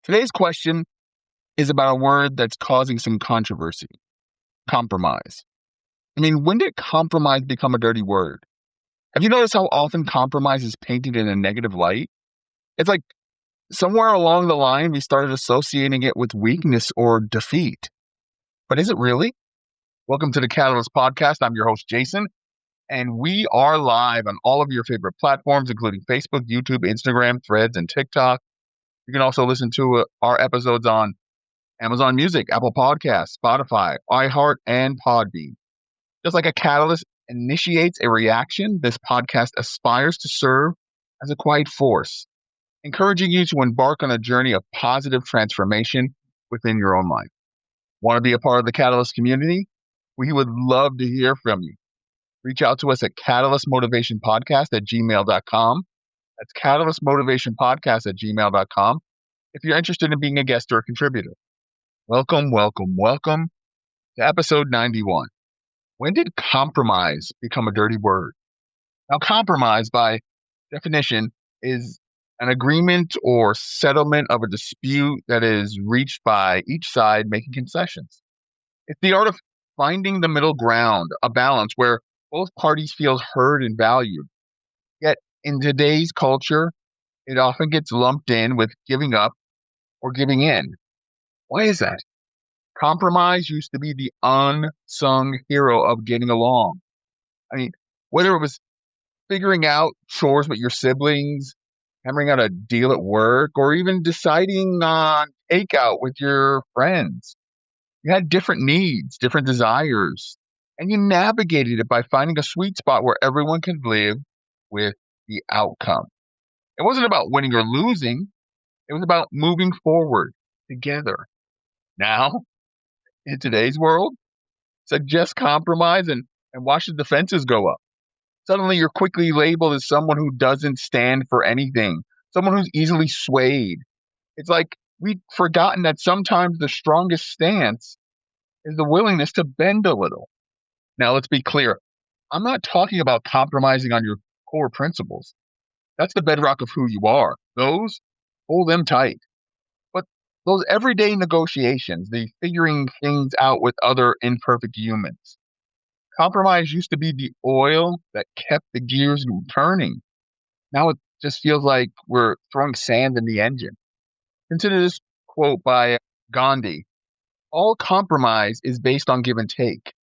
Today's question is about a word that's causing some controversy: compromise. When did compromise become a dirty word? Have you noticed how often compromise is painted in a negative light? It's like somewhere along the line we started associating it with weakness or defeat. But is it really? Welcome to the Catalyst Podcast. I'm your host, Jason, and we are live on all of your favorite platforms, including Facebook, YouTube, Instagram, Threads, and TikTok. You can also listen to our episodes on Amazon Music, Apple Podcasts, Spotify, iHeart, and Podbean. Just like a catalyst initiates a reaction, this podcast aspires to serve as a quiet force, encouraging you to embark on a journey of positive transformation within your own life. Want to be a part of the Catalyst community? We would love to hear from you. Reach out to us at catalystmotivationpodcast@gmail.com. That's catalystmotivationpodcast@gmail.com if you're interested in being a guest or a contributor. Welcome to episode 91. When did compromise become a dirty word? Now, compromise, by definition, is an agreement or settlement of a dispute that is reached by each side making concessions. It's the art of finding the middle ground, a balance where both parties feel heard and valued. Yet, in today's culture, it often gets lumped in with giving up or giving in. Why is that? Compromise used to be the unsung hero of getting along. Whether it was figuring out chores with your siblings, hammering out a deal at work, or even deciding on takeout with your friends, you had different needs, different desires, and you navigated it by finding a sweet spot where everyone could live with the outcome. It wasn't about winning or losing. It was about moving forward together. Now, in today's world, suggest compromise and watch the defenses go up. Suddenly, you're quickly labeled as someone who doesn't stand for anything, someone who's easily swayed. It's like we've forgotten that sometimes the strongest stance is the willingness to bend a little. Now, let's be clear. I'm not talking about compromising on your core principles. That's the bedrock of who you are. Those, hold them tight. But those everyday negotiations, the figuring things out with other imperfect humans. Compromise used to be the oil that kept the gears turning. Now it just feels like we're throwing sand in the engine. Consider this quote by Gandhi: "All compromise is based on give and take,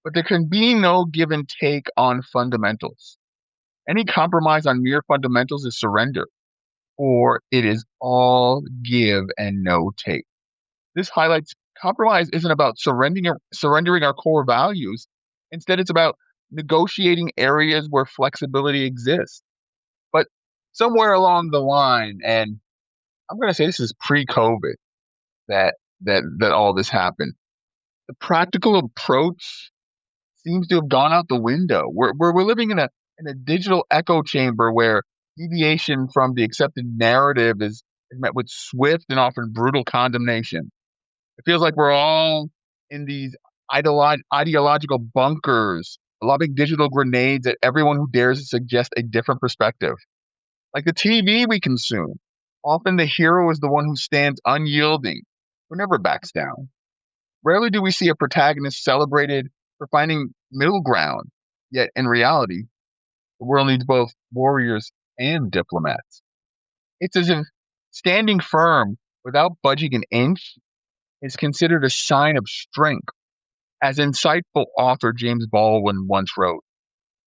but there can be no give and take on fundamentals. Any compromise on mere fundamentals is surrender, or it is all give and no take." This highlights compromise isn't about surrendering our core values. Instead, it's about negotiating areas where flexibility exists. But somewhere along the line, and I'm going to say this is pre-COVID that all this happened, the practical approach seems to have gone out the window. We're living in a digital echo chamber where deviation from the accepted narrative is met with swift and often brutal condemnation. It feels like we're all in these ideological bunkers, lobbing digital grenades at everyone who dares to suggest a different perspective. Like the TV we consume, often the hero is the one who stands unyielding, who never backs down. Rarely do we see a protagonist celebrated for finding middle ground, yet in reality, the world needs both warriors and diplomats. It's as if standing firm without budging an inch is considered a sign of strength. As insightful author James Baldwin once wrote,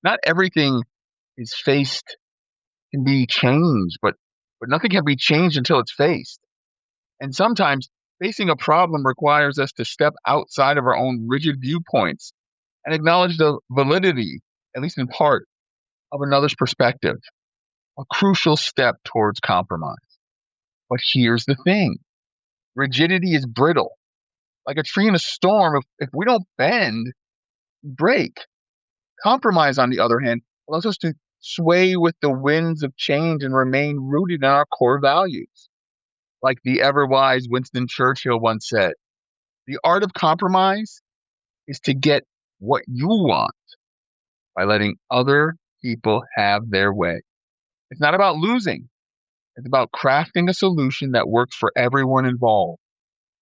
"Not everything is faced can be changed, but nothing can be changed until it's faced." And sometimes facing a problem requires us to step outside of our own rigid viewpoints and acknowledge the validity, at least in part, of another's perspective. A crucial step towards compromise. But here's the thing: rigidity is brittle. Like a tree in a storm, if we don't bend, we break. Compromise, on the other hand, allows us to sway with the winds of change and remain rooted in our core values. Like the ever-wise Winston Churchill once said, "The art of compromise is to get what you want by letting other people have their way." It's not about losing. It's about crafting a solution that works for everyone involved.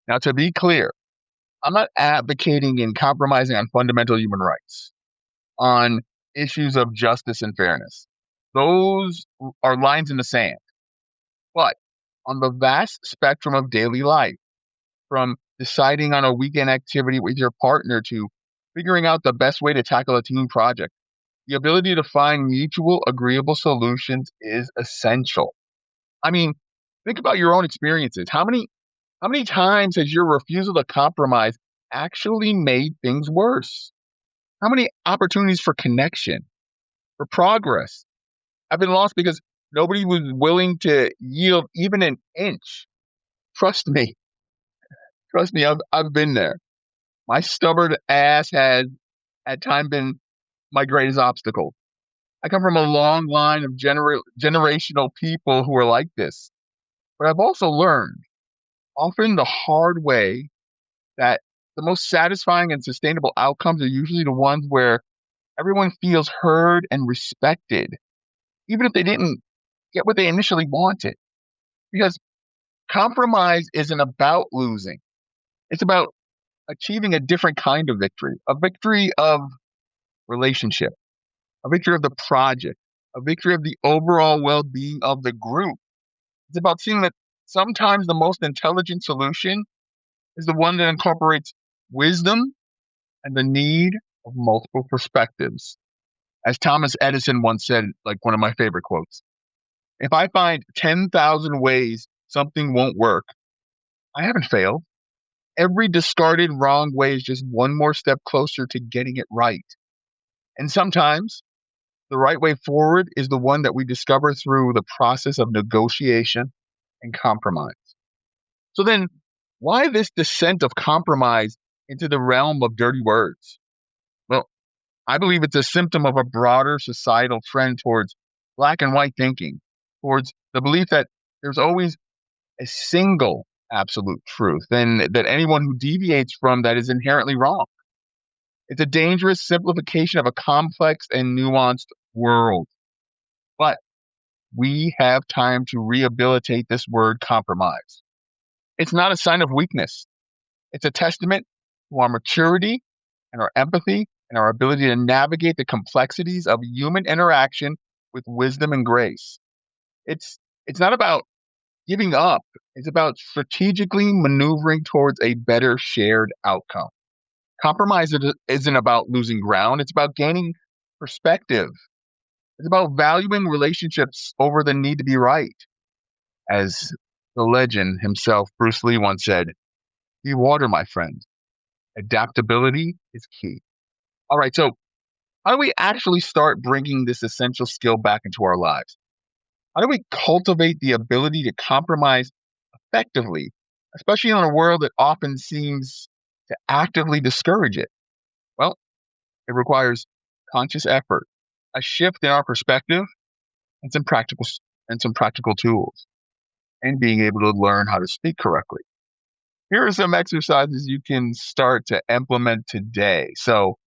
Now, to be clear, I'm not advocating in compromising on fundamental human rights, on issues of justice and fairness. Those are lines in the sand. But on the vast spectrum of daily life, from deciding on a weekend activity with your partner to figuring out the best way to tackle a team project, the ability to find mutual agreeable solutions is essential. I mean, think about your own experiences. How many times has your refusal to compromise actually made things worse? How many opportunities for connection, for progress, have been lost because nobody was willing to yield even an inch? Trust me, trust me, I've been there. My stubborn ass has at times been my greatest obstacle. I come from a long line of generational people who are like this. But I've also learned, often the hard way, that the most satisfying and sustainable outcomes are usually the ones where everyone feels heard and respected, even if they didn't get what they initially wanted. Because compromise isn't about losing, it's about achieving a different kind of victory, a victory of relationship, a victory of the project, a victory of the overall well being of the group. It's about seeing that sometimes the most intelligent solution is the one that incorporates wisdom and the need of multiple perspectives. As Thomas Edison once said, like one of my favorite quotes, if I find 10,000 ways something won't work, I haven't failed. Every discarded wrong way is just one more step closer to getting it right. And sometimes the right way forward is the one that we discover through the process of negotiation and compromise. So then, why this descent of compromise into the realm of dirty words? Well, I believe it's a symptom of a broader societal trend towards black and white thinking, towards the belief that there's always a single absolute truth, and that anyone who deviates from that is inherently wrong. It's a dangerous simplification of a complex and nuanced world. But we have time to rehabilitate this word compromise. It's not a sign of weakness. It's a testament to our maturity and our empathy and our ability to navigate the complexities of human interaction with wisdom and grace. It's not about giving up. It's about strategically maneuvering towards a better shared outcome. Compromise isn't about losing ground. It's about gaining perspective. It's about valuing relationships over the need to be right. As the legend himself, Bruce Lee, once said, be water, my friend. Adaptability is key. All right, so how do we actually start bringing this essential skill back into our lives? How do we cultivate the ability to compromise effectively, especially in a world that often seems to actively discourage it? Well, it requires conscious effort, a shift in our perspective, and some practical tools, and being able to learn how to speak correctly. Here are some exercises you can start to implement today. So,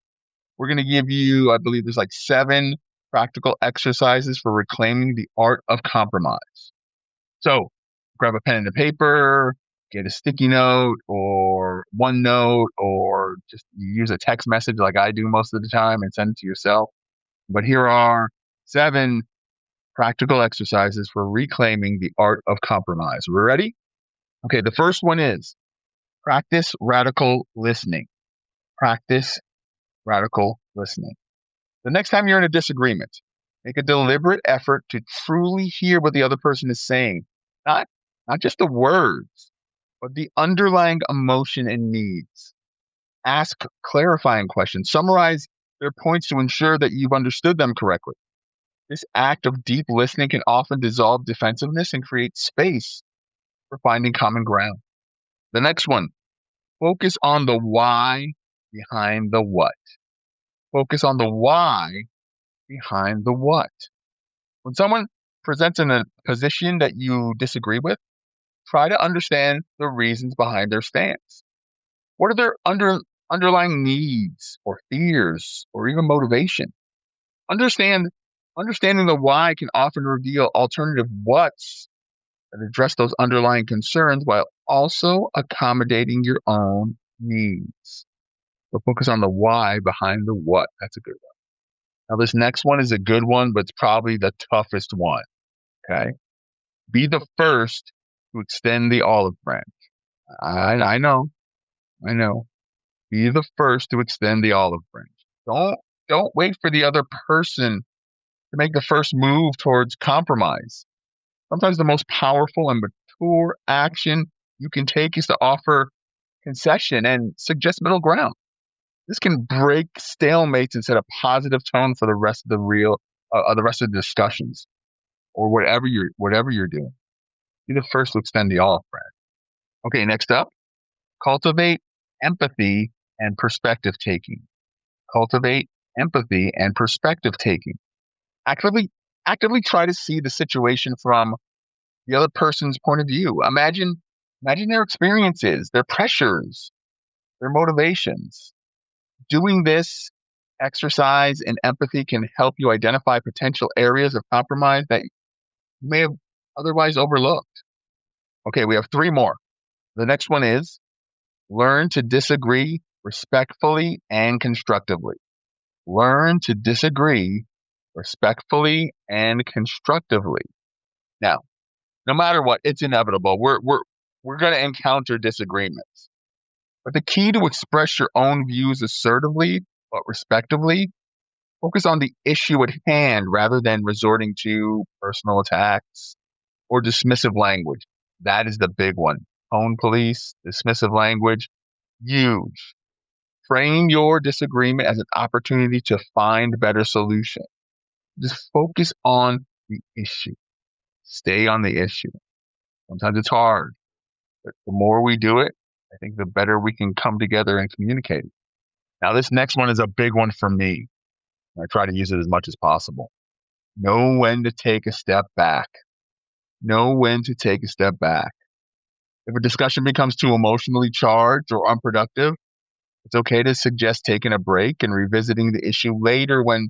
we're going to give you, I believe there's like 7 practical exercises for reclaiming the art of compromise. So, grab a pen and a paper, get a sticky note or OneNote, or just use a text message like I do most of the time and send it to yourself. But here are 7 practical exercises for reclaiming the art of compromise. We're ready? Okay, the first one is practice radical listening. Practice radical listening. The next time you're in a disagreement, make a deliberate effort to truly hear what the other person is saying. Not, not just the words, but the underlying emotion and needs. Ask clarifying questions. Summarize their points to ensure that you've understood them correctly. This act of deep listening can often dissolve defensiveness and create space for finding common ground. The next one, focus on the why behind the what. Focus on the why behind the what. When someone presents in a position that you disagree with, try to understand the reasons behind their stance. What are their underlying needs or fears or even motivation? Understanding the why can often reveal alternative whats that address those underlying concerns while also accommodating your own needs. So focus on the why behind the what. That's a good one. Now, this next one is a good one, but it's probably the toughest one. Okay. Be the first to extend the olive branch. I know. I know. Be the first to extend the olive branch. Don't wait for the other person to make the first move towards compromise. Sometimes the most powerful and mature action you can take is to offer concession and suggest middle ground. This can break stalemates and set a positive tone for the rest of the rest of the discussions or whatever you're doing. Be the first to extend the olive branch. Okay, next up, cultivate empathy and perspective taking. Cultivate empathy and perspective taking. Actively, actively try to see the situation from the other person's point of view. Imagine their experiences, their pressures, their motivations. Doing this exercise in empathy can help you identify potential areas of compromise that you may have otherwise overlooked. Okay, we have three more. The next one is learn to disagree respectfully and constructively. Learn to disagree respectfully and constructively. Now, no matter what, it's inevitable. We're going to encounter disagreements. But the key to express your own views assertively but respectively, focus on the issue at hand rather than resorting to personal attacks or dismissive language. That is the big one. Tone police, dismissive language, huge. Frame your disagreement as an opportunity to find better solution. Just focus on the issue. Stay on the issue. Sometimes it's hard, but the more we do it, I think the better we can come together and communicate. Now, this next one is a big one for me. I try to use it as much as possible. Know when to take a step back. Know when to take a step back. If a discussion becomes too emotionally charged or unproductive, it's okay to suggest taking a break and revisiting the issue later when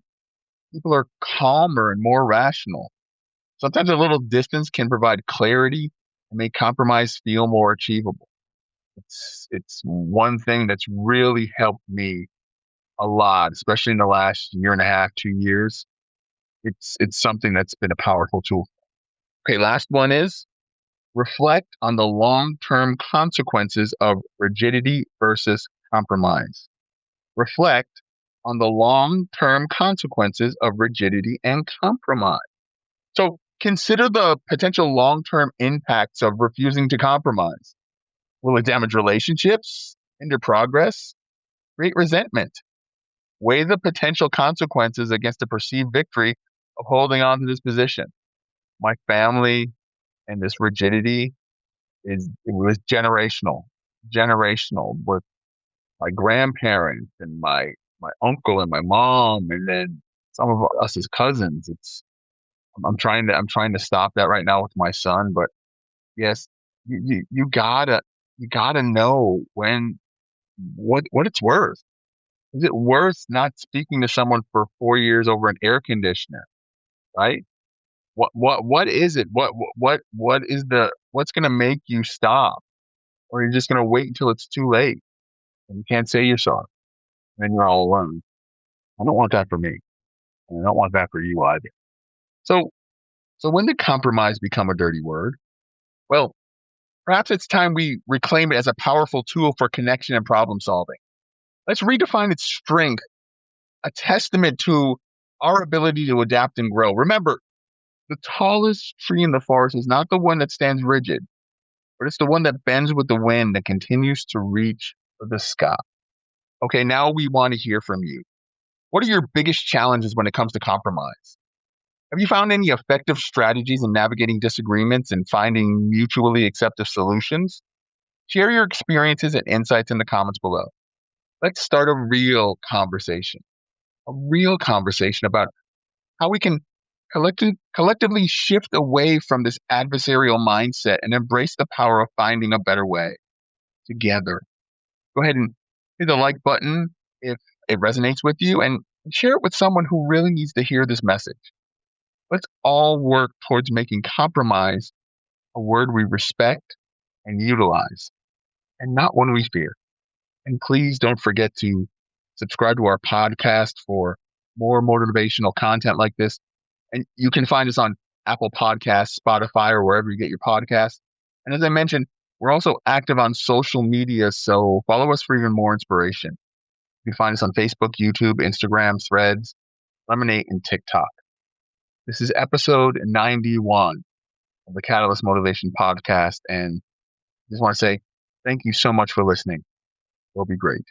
people are calmer and more rational. Sometimes a little distance can provide clarity and make compromise feel more achievable. It's one thing that's really helped me a lot, especially in the last year and a half, 2 years. It's something that's been a powerful tool. Okay, last one is reflect on the long-term consequences of rigidity versus compromise. Reflect on the long-term consequences of rigidity and compromise. So consider the potential long-term impacts of refusing to compromise. Will it damage relationships, hinder progress, create resentment? Weigh the potential consequences against the perceived victory of holding on to this position. My family and this rigidity it was generational with my grandparents and my uncle and my mom, and then some of us as cousins. I'm trying to stop that right now with my son, but yes, you gotta know what it's worth. Is it worth not speaking to someone for 4 years over an air conditioner? Right? What is it? What is what's gonna make you stop? Or you're just gonna wait until it's too late and you can't say you're sorry. And then you're all alone. I don't want that for me. And I don't want that for you either. So so when did compromise become a dirty word? Well, perhaps it's time we reclaim it as a powerful tool for connection and problem solving. Let's redefine its strength, a testament to our ability to adapt and grow. Remember, the tallest tree in the forest is not the one that stands rigid, but it's the one that bends with the wind and continues to reach for the sky. Okay, now we want to hear from you. What are your biggest challenges when it comes to compromise? Have you found any effective strategies in navigating disagreements and finding mutually acceptable solutions? Share your experiences and insights in the comments below. Let's start a real conversation about how we can collectively shift away from this adversarial mindset and embrace the power of finding a better way together. Go ahead and hit the like button if it resonates with you and share it with someone who really needs to hear this message. Let's all work towards making compromise a word we respect and utilize, and not one we fear. And please don't forget to subscribe to our podcast for more motivational content like this. And you can find us on Apple Podcasts, Spotify, or wherever you get your podcasts. And as I mentioned, we're also active on social media, so follow us for even more inspiration. You can find us on Facebook, YouTube, Instagram, Threads, Lemonade, and TikTok. This is episode 91 of the Catalyst Motivation Podcast, and I just want to say thank you so much for listening. It'll be great.